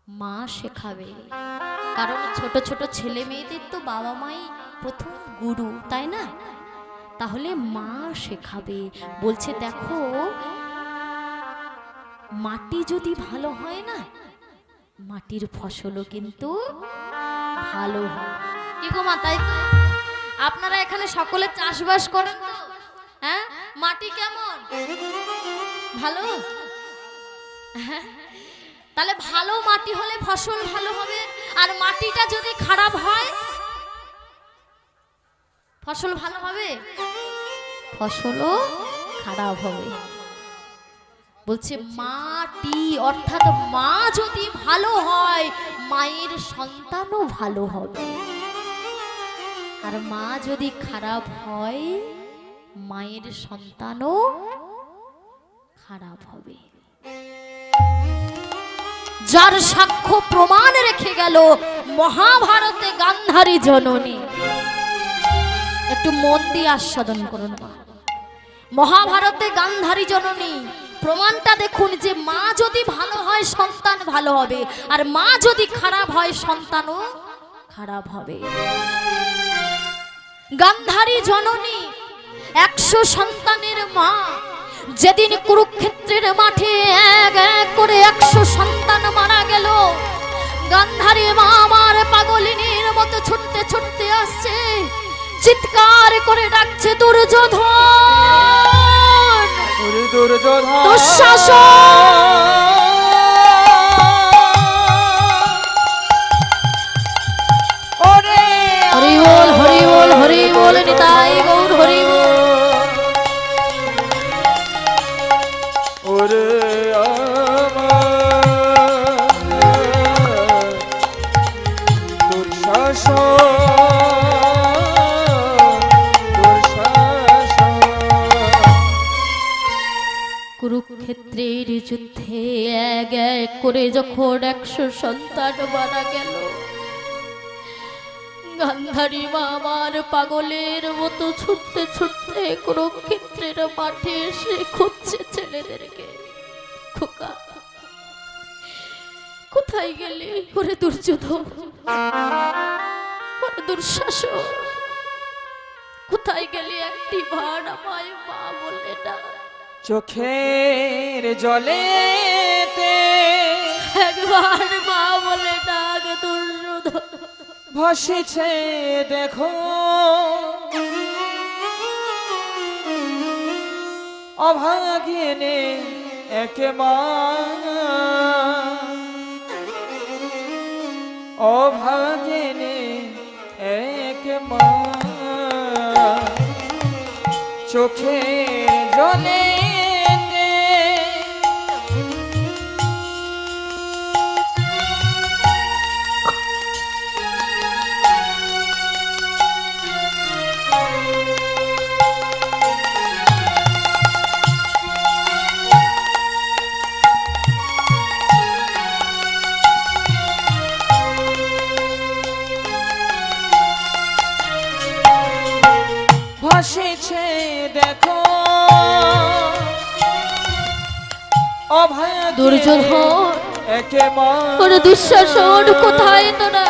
মা শেখাবে। কারণ ছোট ছোট ছেলে মেয়েদের তো বাবা মাই প্রথম গুরু, তাই না? তাহলে মা শেখাবে। বলছে দেখো, মাটি যদি ভালো হয় না, মাটির ফসলও কিন্তু ভালো হয়। কি গো মা, তাই তো? আপনারা এখানে সকলে চাষবাস করেন তো? হ্যাঁ, মাটি কেমন? ভালো? হ্যাঁ, তাহলে ভালো মাটি হলে ফসল ভালো হবে। আর মাটিটা যদি খারাপ হয়, ফসল ভালো হবে? ফসলও খারাপ হবে। বলছে মাটি অর্থাৎ মা যদি ভালো হয়, মায়ের সন্তানও ভালো হবে। আর মা যদি খারাপ হয়, মায়ের সন্তানও খারাপ হবে। যার সাক্ষ্য প্রমাণ রেখে গেল মহাভারতে গান্ধারী জননী। একটু মন দিয়ে আস্বাদন করুন। মহাভারতে গান্ধারী জননী প্রমাণটা দেখুন যে মা যদি ভালো হয় সন্তান ভালো হবে, আর মা যদি খারাপ হয় সন্তানও খারাপ হবে। গান্ধারী জননী 100 সন্তানের মা। যেদিন কুরুক্ষেত্রের মাঠে এক এক করে 100 সন্তান মারা গেল, গান্ধারী মা আমার পাগলিনীর মতো ছুটতে ছুটতে আসছে, চিৎকার করে ডাকছে দুর্যোধন, দুঃশাসন। হরি বল হরি বল হরি বল, নিতাই গৌর হরি বল। ওরে কুরুক্ষেত্রের যুদ্ধে এক এক করে যখন 100 সন্তান মারা গেল, গান্ধারী মা আমার পাগলের মতো ছুটতে ছুটতে কুরুক্ষেত্রের মাঠে এসে খুঁজছে ছেলেদেরকে। খোকা, কোথায় গেলি? ওরে দুর্যোধন, ওরে দুঃশাসন, কোথায় গেলি? একটি বার আমায় মা বলে না। চোখের জলেতে একবার মা বলে ডাক দুর্যোধন। ভাসিছে দেখো অভাগিনী এক মা, অভাগিনী এক মা। চোখের জলে ভাসিছে দেখো দুর্যোধন, একে মা। ওরে দুঃশাসন, কোথায় তোরা?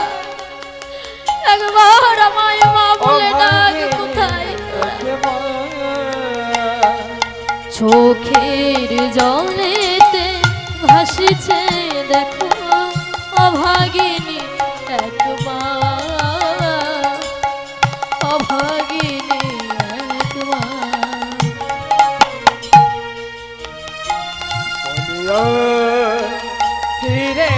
একবার আমায় মা বলে ডাক, কোথায় তোরা? চোখের জলেতে ভাসিছে দেখো অভাগিনী এক মা, অভাগিনী এক মা। ফিরে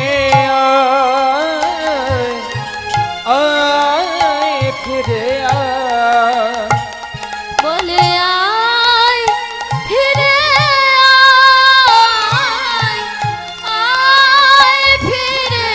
আয় ফিরে আয়, বলে আয় ফিরে আয়, আয় ফিরে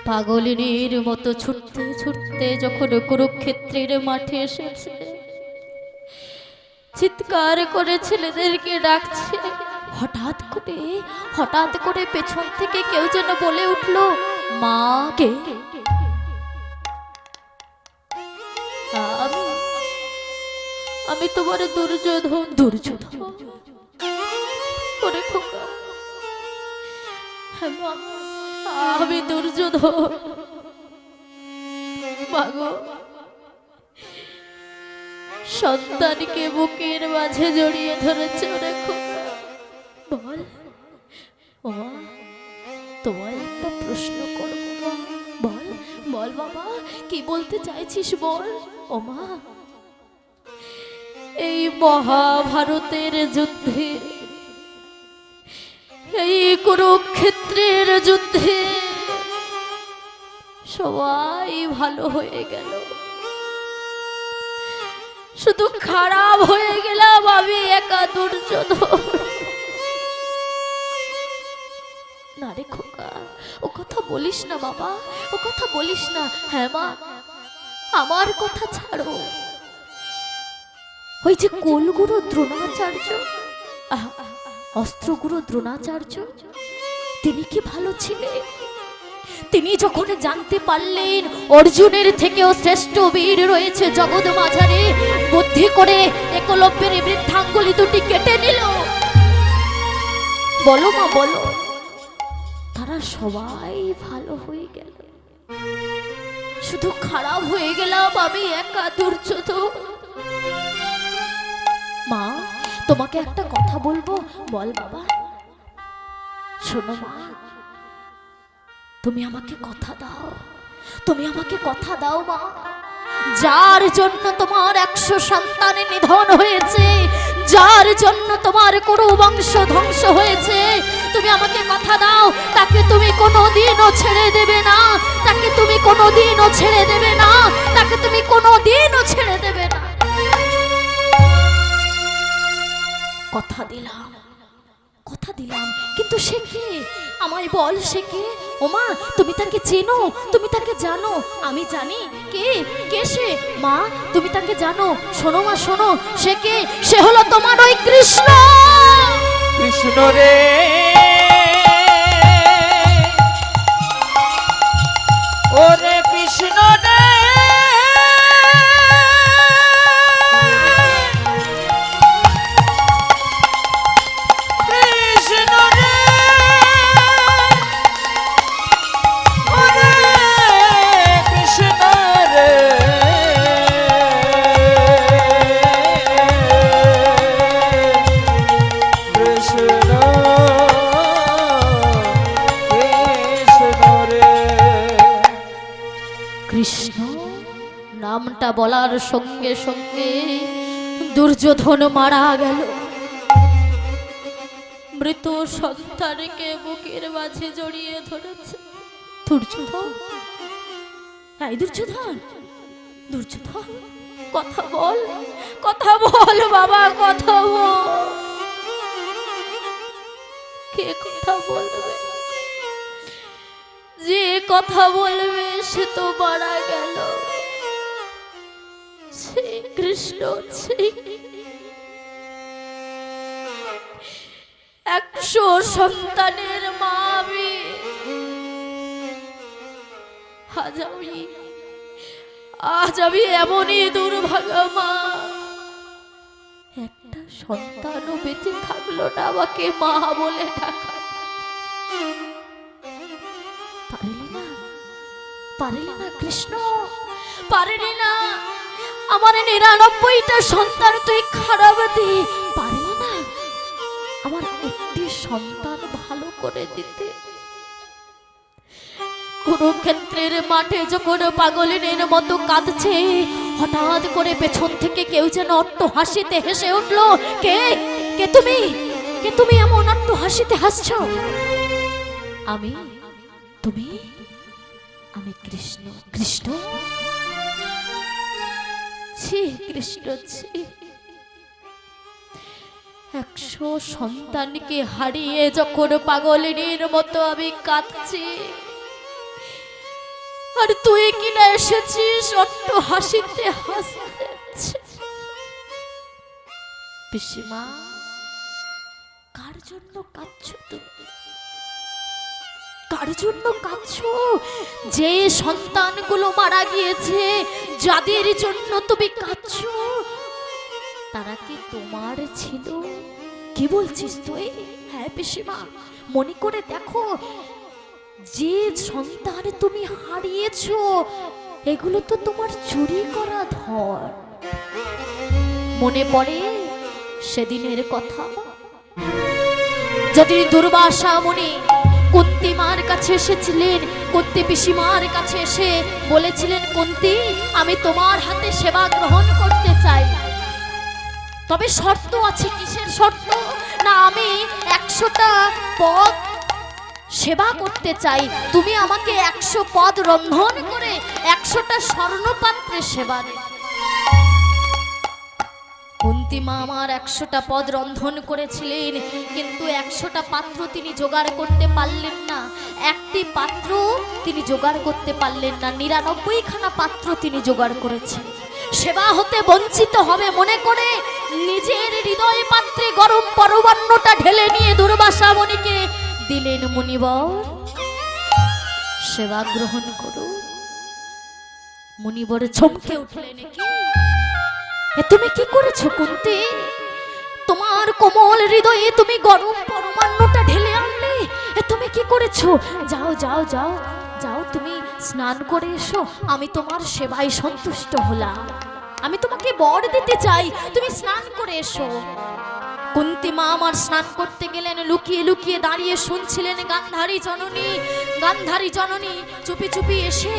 পাগলিনীর মতো ছুটতে ছুটতে যখন কুরুক্ষেত্রের মাঠে এসেছে, চিৎকার করে ছেলেদেরকে ডাকছে, হঠাৎ করে পেছন থেকে কেউ যেন বলে উঠলো, মা কে? আমি আমি তোমার দুর্যোধন করে খোকা। হ্যাঁ মা, আমি দুর্যোধন। মাগো, সন্তানকে বুকের মাঝে জড়িয়ে ধরেছে ওরে খোকা। বল ও মা, তোমায় একটা প্রশ্ন করব, বল বল বাবা, কি বলতে চাইছিস বল। ও মা, এই মহাভারতের যুদ্ধে, এই কুরুক্ষেত্রের যুদ্ধে সবাই ভালো হয়ে গেল, শুধু খারাপ হয়ে গেলাম আমি একা দুর্যোধন। না রে খোকা, ও কথা বলিস না বাবা, ও কথা বলিস না। হ্যাঁ মা, আমার কথা ছাড়ো। ওই যে কুলগুরু দ্রোণাচার্য, অস্ত্রগুরু দ্রোণাচার্য, তিনি কি ভালো ছিলেন? তিনি যখন জানতে পারলেন অর্জুনের থেকেও শ্রেষ্ঠ বীর রয়েছে জগৎ মাঝারে, বুদ্ধি করে একলব্যের বৃদ্ধাঙ্গুলি দুটি কেটে নিল। বলো মা বলো, তারা সবাই ভালো হয়ে গেল, শুধু খারাপ হয়ে গেলাম আমি একা দুর্যোধন। মা, তোমাকে একটা কথা বলবো, বল বাবা। শোনো মা, তুমি আমাকে কথা দাও, তুমি আমাকে কথা দাও মা। যার জন্য তোমার 100 সন্তানের নিধন হয়েছে, যার জন্য তোমার কুরু বংশ ধ্বংস হয়েছে, তুমি আমাকে কথা দাও, তাকে তুমি কোনোদিনও ছেড়ে দেবে না, তাকে তুমি কোনোদিনও ছেড়ে দেবে না, তাকে তুমি কোনোদিনও ছেড়ে দেবে না। কথা দিলাম, কথা দিলাম, কিন্তু সে কে? আমায় বল, সে কে? ওমা, তুমি তাকে চেনো, তুমি তাকে জানো? আমি জানি কে কে সে। মা, তুমি তাকে জানো? শোনো মা শোনো, সে কে? সে হলো তোমার ওই কৃষ্ণ। কৃষ্ণ রে, ওরে কৃষ্ণ রে, কৃষ্ণ নামটা বলার সঙ্গে সঙ্গে দুর্যোধন মারা গেল। মৃত সন্তানকে বুকের মাঝে জড়িয়ে ধরেছে দুর্যোধন। এই দুর্যোধন, দুর্যোধন, কথা বল, কথা বল বাবা, কথা বল। কে কথা বলবে? যে কথা বলবে সে তো মারা গেল। সে কৃষ্ণ, 100 সন্তানের মা আমি। আজ আমি এমনই দুর্ভাগা মা, একটা সন্তানও বেঁচে থাকলো না আমাকে মা বলে ডাকা। পারলি না কৃষ্ণ, পারলি না আমার 99টা সন্তান তুই খারাপ দি, পারলি না আমার একটি সন্তান ভালো করে দিতে। কুরুক্ষেত্রের মাঠে যখন পাগলিনীর মতো কাঁদছে, হঠাৎ করে পেছন থেকে কেউ যেন অট্ট হাসিতে হেসে উঠলো। কে কে তুমি? কে তুমি এমন অট্ট হাসিতে হাসছ? আমি, তুমি? আমি কৃষ্ণ। কৃষ্ণ? ছি কৃষ্ণ ছি, 100 সন্তানকে হারিয়ে যখন পাগলের মতো আমি কাঁদছি, আর তুই কিনা এসেছিস অট্ট হাসিতে হাসতে। পিসিমা, কার জন্য কাঁদছো তুমি? কার জন্য কাঁদছো? যে সন্তানগুলো মারা গিয়েছে, যাদের জন্য তুমি কাঁদছো, তারা কি তোমার ছিল? কি বলছিস তুই? হ্যাঁ পিসিমা, মনে করে দেখো, যে সন্তান তুমি হারিয়েছো এগুলো তো তোমার চুরি করা ধন। মনে পড়ে সেদিনের কথা, যেদিন দুর্বাসা মুনি কুন্তি মার কাছে এসেছিলেন, কুন্তি পিসিমার কাছে এসে বলেছিলেন, কুন্তি, আমি তোমার হাতে সেবা গ্রহণ করতে চাই, তবে শর্ত আছে। কিসের শর্ত? না, আমি 100টা পদ সেবা করতে চাই, তুমি আমাকে 100 পদ রন্ধন করে 100টা স্বর্ণপাত্রে সেবা দেবে। কুন্তি মা আমার 100টা পদ রন্ধন করেছিলেন, কিন্তু 100টা পাত্র তিনি জোগাড় করতে পারলেন না। একটি পাত্র তিনি জোগাড় করতে পারলেন না, 99খানা পাত্র তিনি জোগাড় করেছেন। সেবা হতে বঞ্চিত হবে মনে করে নিজের হৃদয় পাত্রে গরম পরমান্নটা ঢেলে নিয়ে দুর্বাসা মুনিকে দিলেন, মুনিবর সেবা গ্রহণ করো। মুনিবর চমকে উঠলেন, কি তুমি কি করেছো কুন্তি? তোমার কোমল হৃদয়ে তুমি গরম পরমান্নটা ঢেলে আনলে, তুমি কি করেছো? যাও যাও যাও যাও, তুমি স্নান করে এসো, আমি তোমার সেবায় সন্তুষ্ট হলাম, আমি তোমাকে বর দিতে চাই, তুমি স্নান করে এসো। কুন্তি মা আমার স্নান করতে গেলেন, লুকিয়ে লুকিয়ে দাঁড়িয়ে শুনছিলেন গান্ধারী জননী। গান্ধারী জননী চুপি চুপি এসে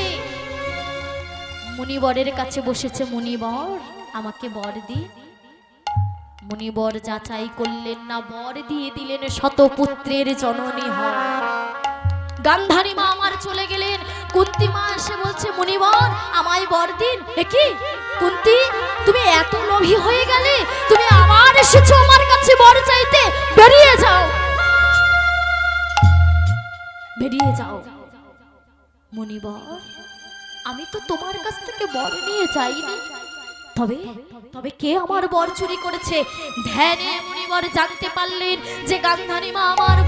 মুনিবরের কাছে বসেছে, মুনিবর আমাকে বর দি। মুনিবর যাচাই করলেন না, বর দিয়ে দিলেন, শতপুত্রের জননী হয়। গান্ধারী মা আমার চলে গেলেন, কুন্তি মা এসে বলছে, মুনিবর আমায় বর দিন। কি কুন্তি, তুমি এত লোভী হয়ে গেলে? তুমি আবার এসেছো আমার কাছে বর চাইতে? বেরিয়ে যাও, বেরিয়ে যাও। মুনিবর, আমি তো তোমার কাছ থেকে বর নিয়ে যাইনি, তবে তবে কে আমার বর চুরি করেছে? ধ্যানে মুনিবর জানতে পারলেন যে গান্ধারী মা আমার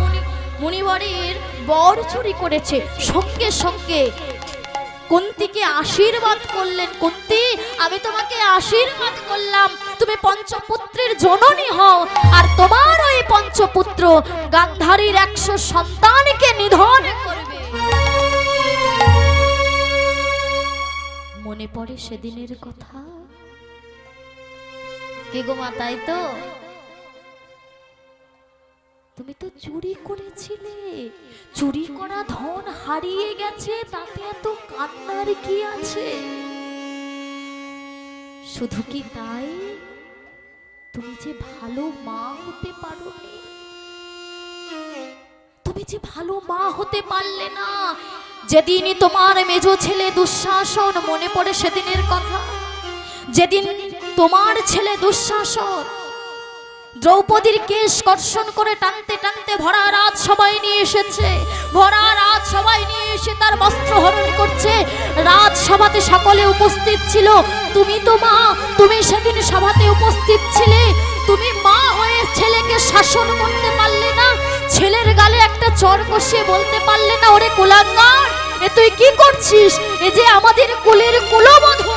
মুনিবরের বর চুরি করেছে। সঙ্গে সঙ্গে কুন্তিকে আশীর্বাদ করলেন, কুন্তি, আমি তোমাকে আশীর্বাদ করলাম, তুমি পঞ্চপুত্রের জননী হও, আর তোমার ওই পঞ্চপুত্র গান্ধারীর 100 সন্তানকে নিধন করবে। মনে পড়ে সেদিনের কথা? কে গো মা, তাই তো? তুমি তো চুরি করেছিলে, চুরি করা ধন হারিয়ে গেছে, তাতে এত কান্নার কি আছে? শুধু কি তাই, তুমি যে ভালো মা হতে পারোনি, তুমি যে ভালো মা হতে পারলে না। যেদিন তোমার মেজো ছেলে দুঃশাসন, মনে পড়ে সেদিনের কথা, যেদিন তোমার ছেলে দুঃশাসন দ্রৌপদীর কেশ কর্ষণ করে টানতে টানতে ভরা রাত সবাই নিয়ে এসেছে, ভরা রাত সবাই নিয়ে এসে তার বস্ত্র হরণ করছে, রাত সভাতে সকলে উপস্থিত ছিল। তুমি তো মা, তুমি সেদিন সভাতে উপস্থিত ছিলে, তুমি মা হয়ে ছেলেকে শাসন করতে পারলে না, ছেলের গালে একটা চর কষিয়ে বলতে পারলে না, ওরে কুলাঙ্গার, এ তুই কি করছিস? এ যে আমাদের কুলের কুলবধূ,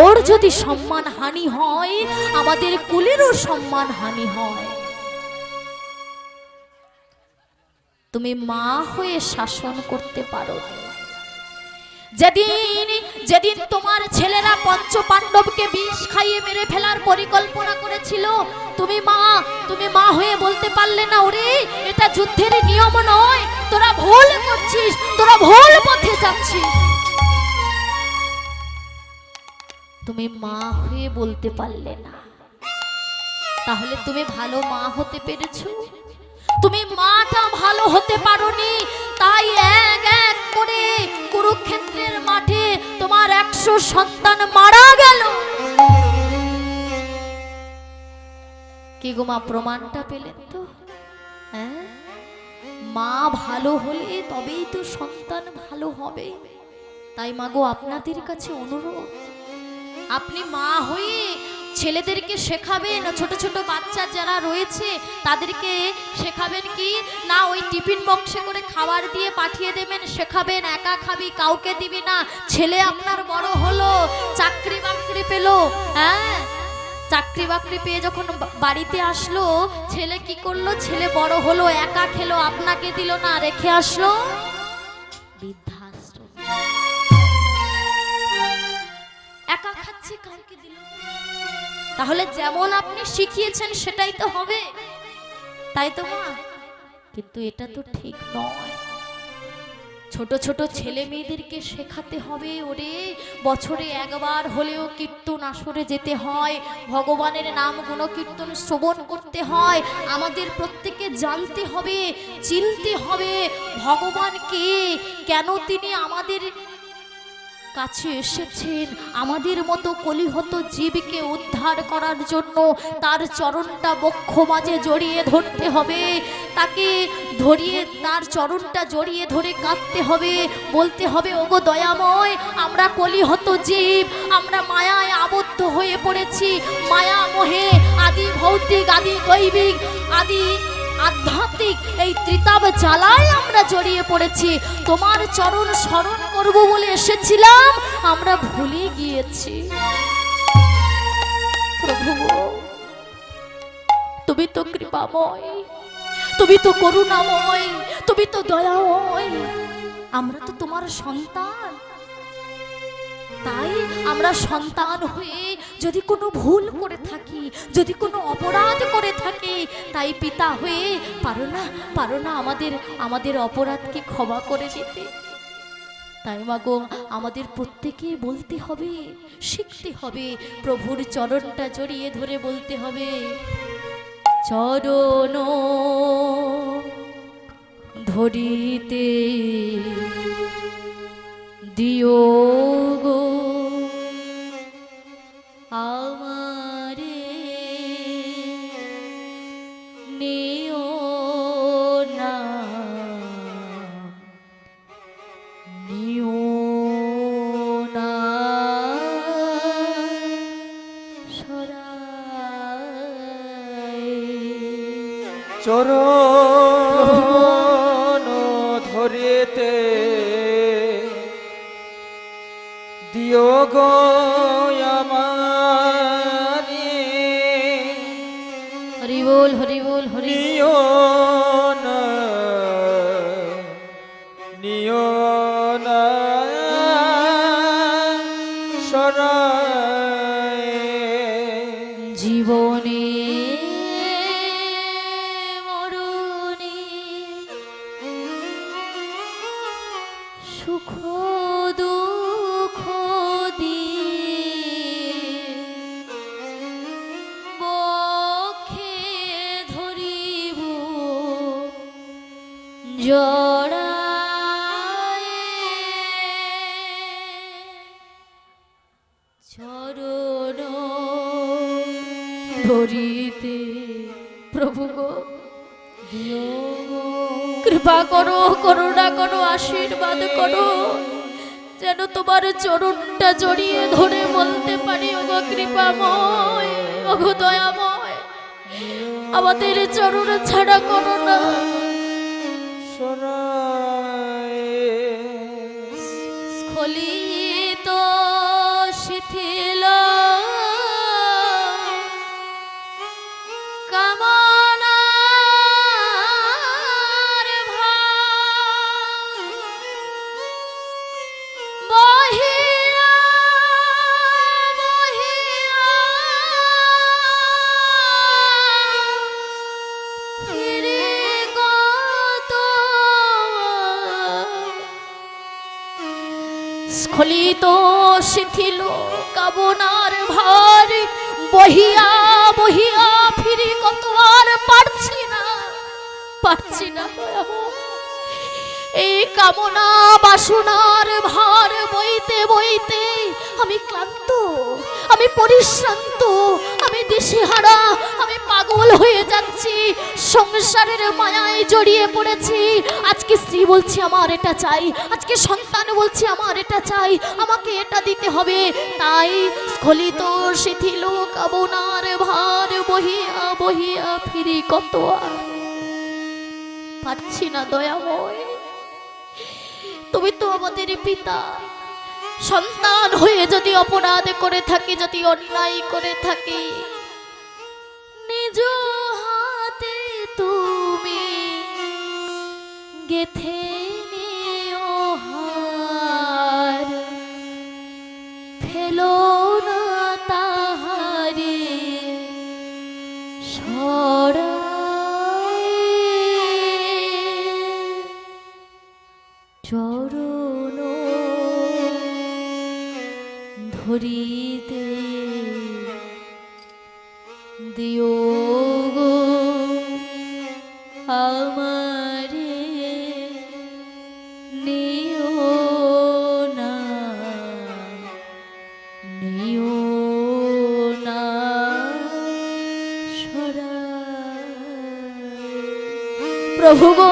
ওর যদি সম্মান হানি হয়, আমাদের কুলেরও সম্মান হানি হয়। তুমি মা হয়ে শাসন করতে পারো। যেদিন যেদিন তোমার ছেলেরা পঞ্চ পাণ্ডবকে বিষ খাইয়ে মেরে ফেলার পরিকল্পনা করেছিল, তুমি মা হয়ে বলতে পারলে না, ওরে এটা যুদ্ধের নিয়ম নয়, তোরা ভুল করছিস, তোরা ভুল পথে যাচ্ছিস। তুমি মা হয়ে বলতে পারলে না, তাহলে তুমি ভালো মা হতে পেরেছো? তুমি মাটা ভালো হতে পারোনি, তাই এক এক করে কুরুক্ষেত্রের মাঠে তোমার 100 সন্তান মারা গেল। কি গো মা, প্রমাণটা পেলেন তো? হ্যাঁ, মা ভালো হলে তবেই তো সন্তান ভালো হবে। তাই মা গো, আপনাদের কাছে অনুরোধ, আপনি মা হয়ে ছেলেদেরকে শেখাবেন, ছোট ছোট বাচ্চা যারা রয়েছে তাদেরকে শেখাবেন কি না, ওই টিফিন বক্সে করে খাবার দিয়ে পাঠিয়ে দেবেন, শেখাবেন একা খাবি, কাউকে দিবি না। ছেলে আপনার বড় হলো, চাকরি বাকরি পেলো, হ্যাঁ, চাকরি বাকরি পেয়ে যখন বাড়িতে আসলো, ছেলে কি করলো, ছেলে বড় হলো, একা খেলো, আপনাকে দিল না, রেখে আসলো বৃদ্ধাশ্রম, একা খাচ্ছে, কাউকে দিল না। তাহলে যেমন আপনি শিখিয়েছেন সেটাই তো হবে, তাই তো মা? কিন্তু এটা তো ঠিক নয়। ছোট ছোট ছেলে মেয়েদেরকে শেখাতে হবে, ওরে বছরে একবার হলেও কীর্তন আসরে যেতে হয়, ভগবানের নাম গুণকীর্তন শ্রবণ করতে হয়। আমাদের প্রত্যেককে জানতে হবে, চিনতে হবে ভগবান কে, কেন তিনি আমাদের কাছে এসেছেন, আমাদের মতো কলিহত জীবকে উদ্ধার করার জন্য। তার চরণটা বক্ষ মাঝে জড়িয়ে ধরতে হবে, তাকে ধরিয়ে তার চরণটা জড়িয়ে ধরে কাঁদতে হবে, বলতে হবে, ওগো দয়াময়, আমরা কলিহত জীব, আমরা মায়ায় আবদ্ধ হয়ে পড়েছি, মায়া মোহে, আদি ভৌতিক, আদি দৈবিক, আদি আধ্যাত্মিক এই ত্রিতাব জ্বালায় আমরা জড়িয়ে পড়েছি। তোমার চরণ স্মরণ করব বলে এসেছিলাম, আমরা ভুলে গিয়েছি। প্রভু, তুমি তো কৃপাময়, তুমি তো করুণাময়, তুমি তো দয়াময়, আমরা তো তোমার সন্তান। তাই আমরা সন্তান হয়ে যদি কোনো ভুল করে থাকি, যদি কোনো অপরাধ করে থাকি, তাই পিতা হয়ে পারো না আমাদের অপরাধকে ক্ষমা করে দিতে। তাই মাগো, আমাদের প্রত্যেকে বলতে হবে, শিখতে হবে, প্রভুর চরণটা জড়িয়ে ধরে বলতে হবে, চরণ ধরিতে দিও গো আমারে, নিও না, নিও না সরাই। চরণ ধরিতে দিও গো আমারে, হরি বল, হরি বল, হরি নিও না, নিও না সরাই। জীবনে মরণে সুখ দুঃখ দিয়ে বক্ষে ধরিব জড়ায়ে, চরণ ধরিতে প্রভু গো দিও গো, কৃপা করো, করুণা করো, আশীর্বাদ করো, যেন তোমার চরণটা জড়িয়ে ধরে বলতে পারি, ওগো কৃপাময়, ওগো দয়াময়, আমাদের চরণ ছাড়া করো না। স্খলিত শিথিল কামনার ভার, বহিয়া বহিয়া ফিরে কত, স্খলিত শিথিল কামনার ভার, বহিয়া বহিয়া ফিরি কত, আর পারছি না, পারছি না। এই কামনা বাসনার ভার বইতে বইতে আমি ক্লান্ত, আমি পরিশ্রান্ত, আমি দিশেহারা, আমি পাগল হয়ে যাচ্ছি, সংসারের মায়ায় জড়িয়ে পড়েছি। আজকে স্ত্রী বলছে আমার এটা চাই, আজকে সন্তান বলছে আমার এটা চাই, আমাকে এটা দিতে হবে। তাই স্খলিত শিথিল কামনার ভার বহিয়া বহিয়া ফিরি কত আর পাচ্ছি না দয়াময়। তুমি তো আমাদের পিতা, সন্তান হয়ে যদি অপরাধ করে থাকি, যদি অন্যায় করে থাকি, নিজ হাতে তুমি গেথে নিও হার, ফেলো না তাহারে সরায়, চরণ ধরিতে দিও গো আমারে, নিও না, নিও না সরায়। প্রভু গো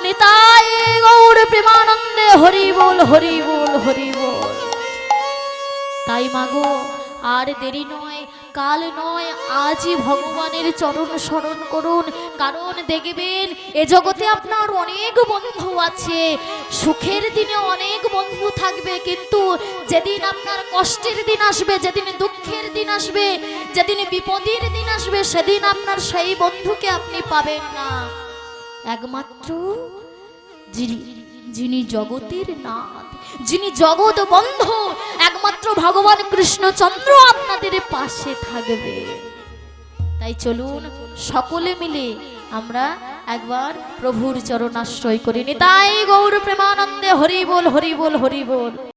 নিতাই গৌর প্রেমানন্দে হরি বল, হরি বল, হরি বল। তাই মাগো আর দেরি নয়, কাল নয়, আজই ভগবানের চরণ স্মরণ করুন। কারণ দেখবেন এ জগতে আপনার অনেক বন্ধু আছে, সুখের দিনে অনেক বন্ধু থাকবে, কিন্তু যেদিন আপনার কষ্টের দিন আসবে, যেদিন দুঃখের দিন আসবে, যেদিন বিপদের দিন আসবে, সেদিন আপনার সেই বন্ধুকে আপনি পাবেন না। একমাত্র যিনি জগতের নাথ, যিনি জগৎ বন্ধু, একমাত্র ভগবান কৃষ্ণচন্দ্র আপনাদের পাশে থাকবে। তাই চলুন সকলে মিলে আমরা একবার প্রভুর চরণাশ্রয় করি। নিতাই গৌর প্রেমানন্দে হরি বল, হরি বল, হরি বল।